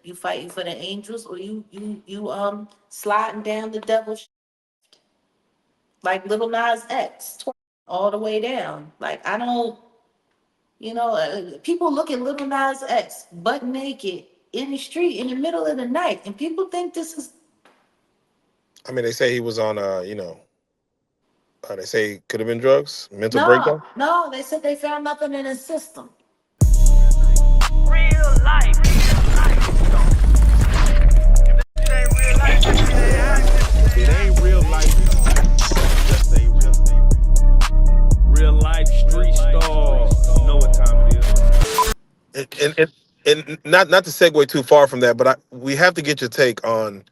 You fighting for the angels, or you sliding down the devil's like Little Nas X, all the way down. Like I don't, people look at Little Nas X butt naked in the street in the middle of the night, and people think this is. I mean, they say he was on, they say he could have been drugs, mental No, breakdown. no. They said they found nothing in his system. Real life. If it ain't real life, If it ain't real life, just ain't real life street stars. You know what time it is. And not to segue too far from that, but we have to get your take on.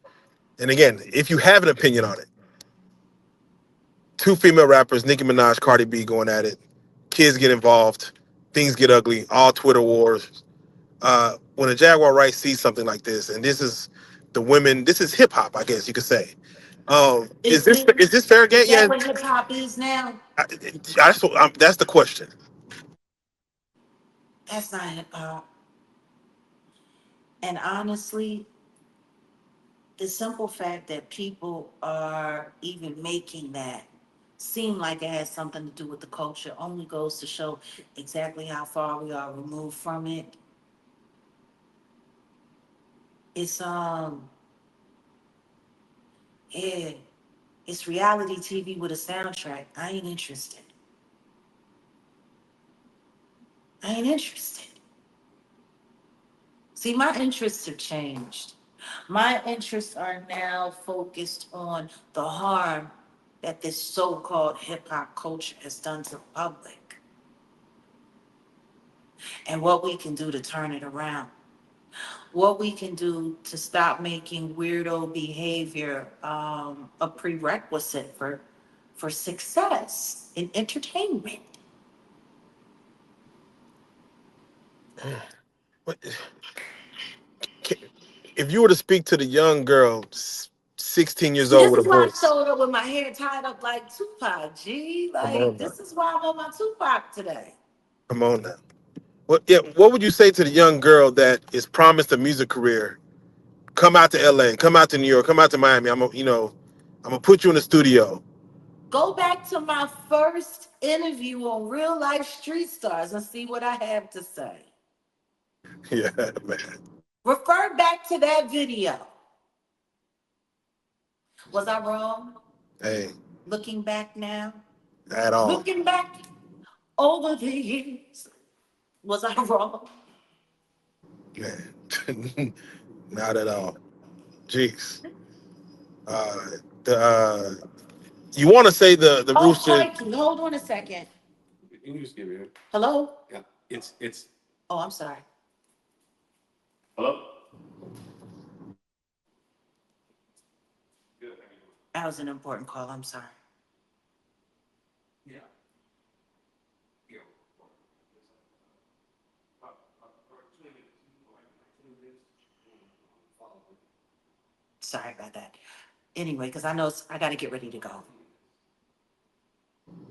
And again, if you have an opinion on it, two female rappers, Nicki Minaj, Cardi B, going at it. Kids get involved, things get ugly. All Twitter wars. When a Jaguar Wright sees something like this, and this is the women, this is hip hop, I guess you could say. Is Is this it? is this fair Is game? that Yeah, what hip hop is now? that's the question. That's not hip hop. And honestly, the simple fact that people are even making that seem like it has something to do with the culture only goes to show exactly how far we are removed from it. It's yeah, it's reality TV with a soundtrack. I ain't interested. I ain't interested. See, my interests have changed. My interests are now focused on the harm that this so-called hip hop culture has done to the public and what we can do to turn it around. What we can do to stop making weirdo behavior a prerequisite for success in entertainment. But if you were to speak to the young girl, 16 years See, old this with a is why I voice, showed up with my hair tied up like Tupac, G. come Like, on now, this is why I'm on my Tupac today. come on now. What would you say to the young girl that is promised a music career? Come out to LA, come out to New York, come out to Miami. I'm gonna put you in the studio. Go back to my first interview on Real Life Street Stars and see what I have to say. Yeah, man. Refer back to that video. Was I wrong? Hey, Looking back now? at all, Looking back over the years, was I wrong? man. Not at all. Jeez. Uh, the you want to say the Oh, rooster? Mikey, hold on a second. You just give it. Hello? Yeah. It's. Oh, I'm sorry. Hello. That was an important call. I'm sorry. Yeah. Sorry about that. Anyway, because I know I got to get ready to go.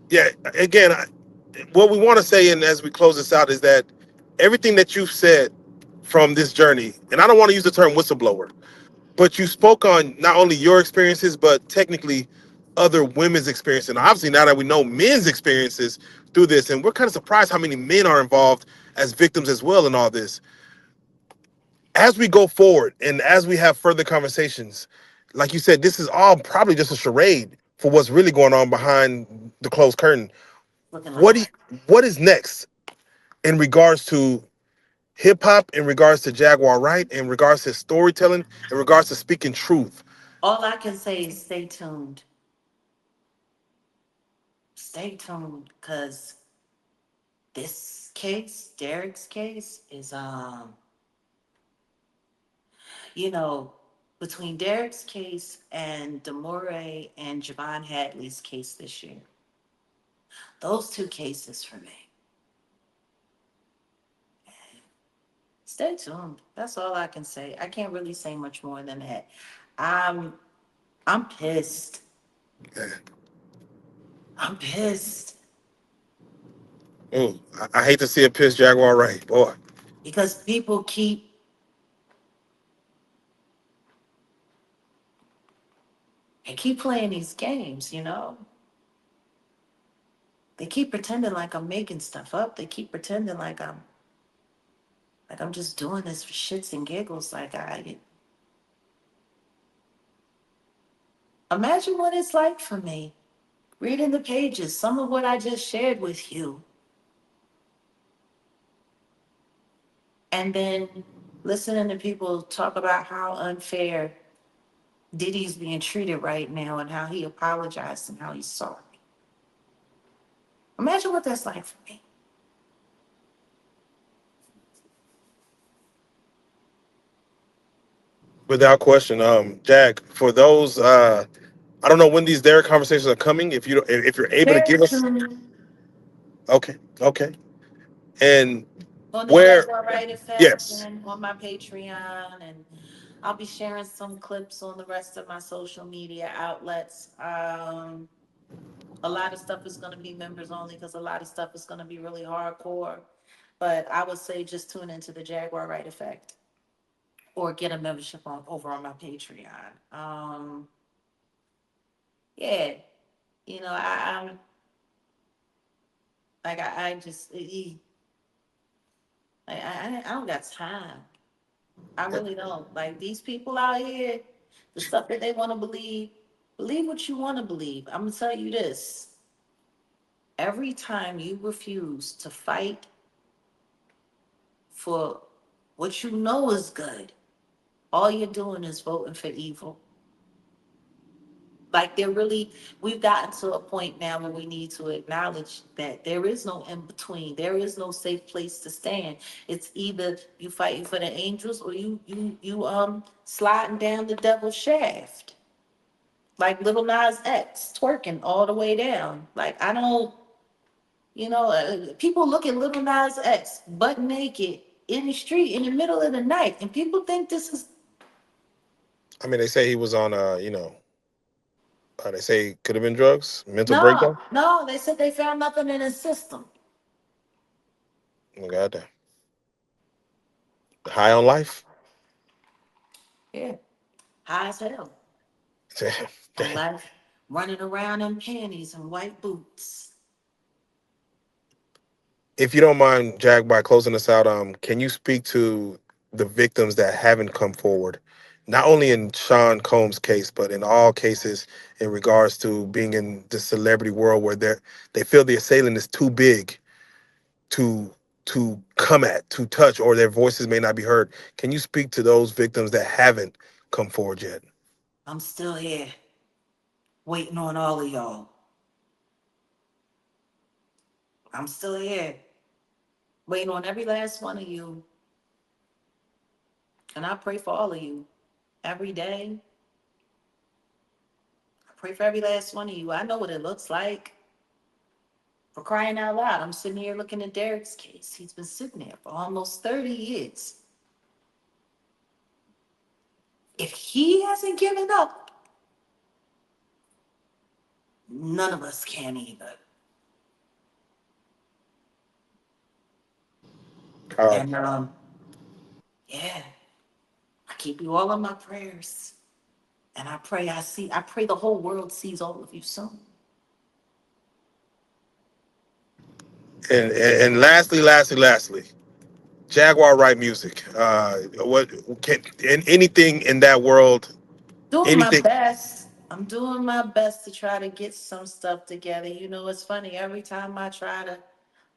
Yeah. Again, what we want to say, and as we close this out, is that everything that you've said from this journey, and I don't want to use the term whistleblower, but you spoke on not only your experiences, but technically other women's experiences. And obviously, now that we know men's experiences through this, and we're kind of surprised how many men are involved as victims as well in all this. As we go forward and as we have further conversations, like you said, this is all probably just a charade for what's really going on behind the closed curtain. Looking like What do what is next in regards to hip hop, in regards to Jaguar Wright, in regards to storytelling, in regards to speaking truth? all I can say is stay tuned. Stay tuned, because this case, Derek's case, is you know, between Derek's case and Demore and Javon Hadley's case this year. Those two cases for me. Stay tuned. That's all I can say. I can't really say much more than that. I'm I'm pissed. I'm pissed I hate to see a piss Jaguar Wright, boy. because people keep They keep playing these games, you know. They keep pretending like I'm making stuff up. They keep pretending like I'm just doing this for shits and giggles. Like I imagine what it's like for me reading the pages, some of what I just shared with you, and then listening to people talk about how unfair Diddy's being treated right now and how he apologized and how he's sorry. Imagine what that's like for me. Without question. Jag, for those I don't know when these Derek conversations are coming. If you're able to Very give us, soon okay, okay. And on the where, Jaguar Wright effect yes. and on my Patreon, and I'll be sharing some clips on the rest of my social media outlets. A lot of stuff is going to be members only because a lot of stuff is going to be really hardcore. But I would say just tune into the Jaguar Wright effect or get a membership on over on my Patreon. Yeah, you know, I'm like I just I don't got time. I really don't. Like these people out here, the stuff that they want to believe what you want to believe. I'm gonna tell you this: every time you refuse to fight for what you know is good, all you're doing is voting for evil. Like they're really, we've gotten to a point now where we need to acknowledge that there is no in between. There is no safe place to stand. It's either you fighting for the angels or you sliding down the devil's shaft. Like little Nas X twerking all the way down. Like I don't, people look at little Nas X butt naked in the street in the middle of the night, and people think this is I mean, they say he was on, they say could have been drugs, mental no, breakdown. no. They said they found nothing in his system. Oh, goddamn. High on life. Yeah, high as hell on Damn. life, running around in panties and white boots. If you don't mind, Jag, by closing us out, can you speak to the victims that haven't come forward, not only in Sean Combs' case, but in all cases in regards to being in the celebrity world where they feel the assailant is too big to come at, to touch, or their voices may not be heard. Can you speak to those victims that haven't come forward yet? I'm still here, waiting on all of y'all. I'm still here, waiting on every last one of you. And I pray for all of you every day. I pray for every last one of you. I know what it looks like. For crying out loud, I'm sitting here looking at Derek's case. He's been sitting there for almost 30 years. If he hasn't given up, none of us can either. Uh, And yeah, I keep you all in my prayers. And I pray the whole world sees all of you soon. and lastly, Jaguar Wright music. What can anything in that world? Doing my Anything? best. I'm doing my best to try to get some stuff together. You know, it's funny. Every time I try to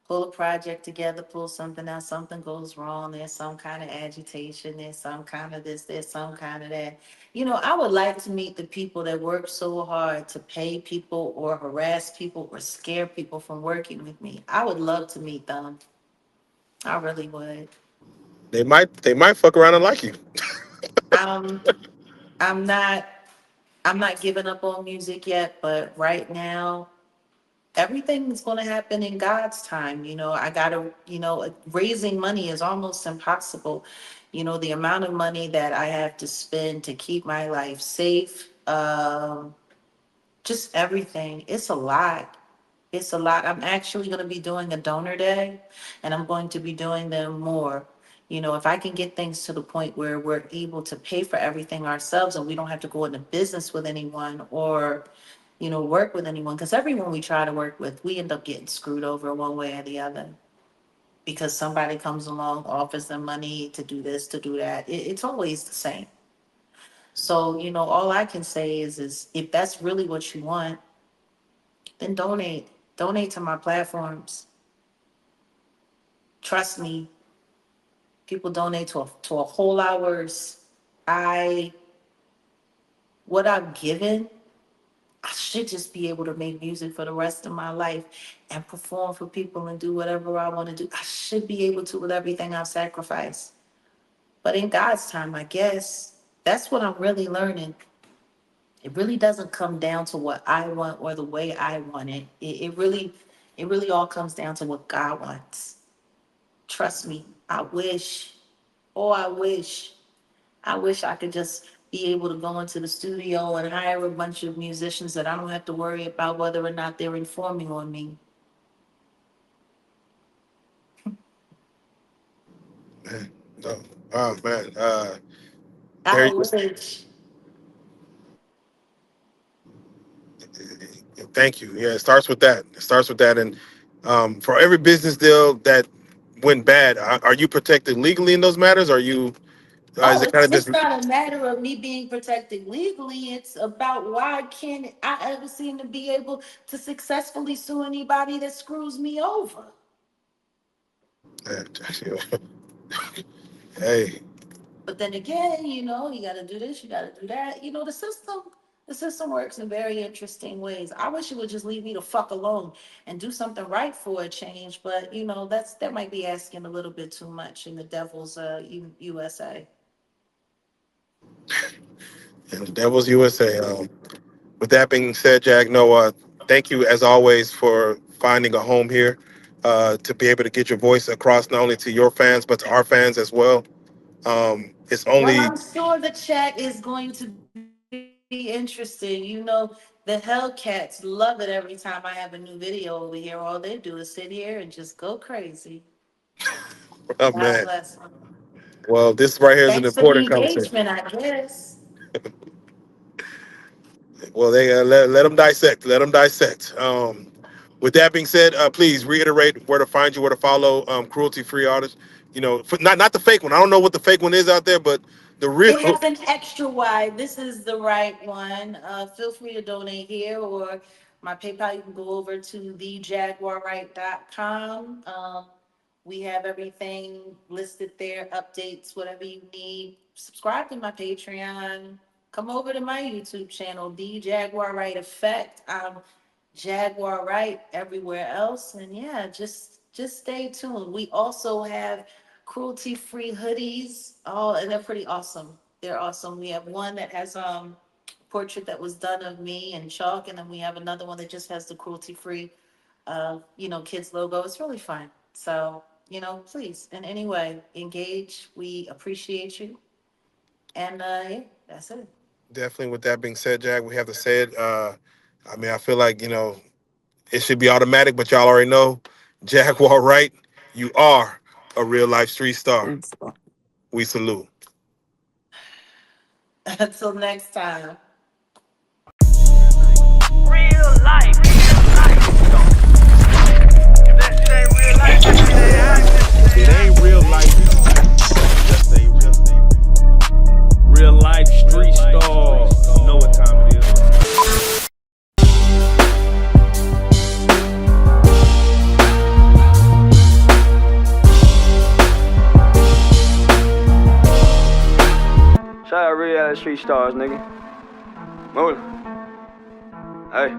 pull a project together, pull something out, something goes wrong. There's some kind of agitation. There's some kind of this. There's some kind of that. You know, I would like to meet the people that work so hard to pay people or harass people or scare people from working with me. I would love to meet them. I really would. They might fuck around and like you. Um, I'm not. I'm not giving up on music yet, but right now, everything's going to happen in God's time. You know, I got to, raising money is almost impossible. You know, the amount of money that I have to spend to keep my life safe, just everything. It's a lot. I'm actually going to be doing a donor day, and I'm going to be doing them more. You know, if I can get things to the point where we're able to pay for everything ourselves and we don't have to go into business with anyone or, you know, work with anyone, because everyone we try to work with, we end up getting screwed over one way or the other because somebody comes along, offers them money to do this, to do that. It's always the same. So, you know, all I can say is if that's really what you want, then donate. Donate to my platforms. Trust me, people donate to a whole lot worse. I what I've given, I should just be able to make music for the rest of my life and perform for people and do whatever I want to do. I should be able to with everything I've sacrificed. But in God's time, I guess that's what I'm really learning. It really doesn't come down to what I want or the way I want it. It really all comes down to what God wants. Trust me, I wish, oh, I wish I could just be able to go into the studio and hire a bunch of musicians that I don't have to worry about whether or not they're informing on me. Man, no. Oh man. I There. wish. Thank you. Yeah, it starts with that. It starts with that. And for every business deal that went bad, are you protected legally in those matters? Are you? Is Oh, it kind of it's just? not a matter of me being protected legally. It's about why can't I ever seem to be able to successfully sue anybody that screws me over. Hey, But then again, you know, you got to do this, you got to do that. You know, the system works in very interesting ways. I wish it would just leave me the fuck alone and do something right for a change. But you know, that might be asking a little bit too much in the devil's USA. and the Devil's USA. With that being said, Jack Noah, thank you as always for finding a home here to be able to get your voice across not only to your fans but to our fans as well. It's Well, only I'm sure the chat is going to be interesting. You know, the Hellcats love it every time I have a new video over here. All they do is sit here and just go crazy. oh God man. bless them. Well, this right here is an Thanks for the important conversation. engagement, I guess. Well, they let them dissect. Let them dissect. With that being said, please reiterate where to find you, where to follow cruelty free artists. You know, not the fake one. I don't know what the fake one is out there, but the real. It has an extra wide. This is the right one. Feel free to donate here or my PayPal. You can go over to thejaguarwright.com. We have everything listed there, updates, whatever you need. Subscribe to my Patreon. Come over to my YouTube channel, The Jaguar Wright Effect. Jaguar Wright everywhere else. And yeah, just stay tuned. We also have cruelty-free hoodies. Oh, and they're pretty awesome. They're awesome. We have one that has portrait that was done of me in chalk, and then we have another one that just has the cruelty-free kids logo. It's really fun. So, you know, please, in any way, engage. We appreciate you. And yeah, that's it. Definitely. With that being said, Jack, we have to say it. I mean, I feel like it should be automatic, but y'all already know, Jaguar Wright, you are a real life street star. We salute. Until next time. Real life. If that shit ain't real life, that shit ain't hot. It ain't real life. Just a real life street stars. Know what time it is. Shout out Reallyfe street stars, nigga. Move. Hey.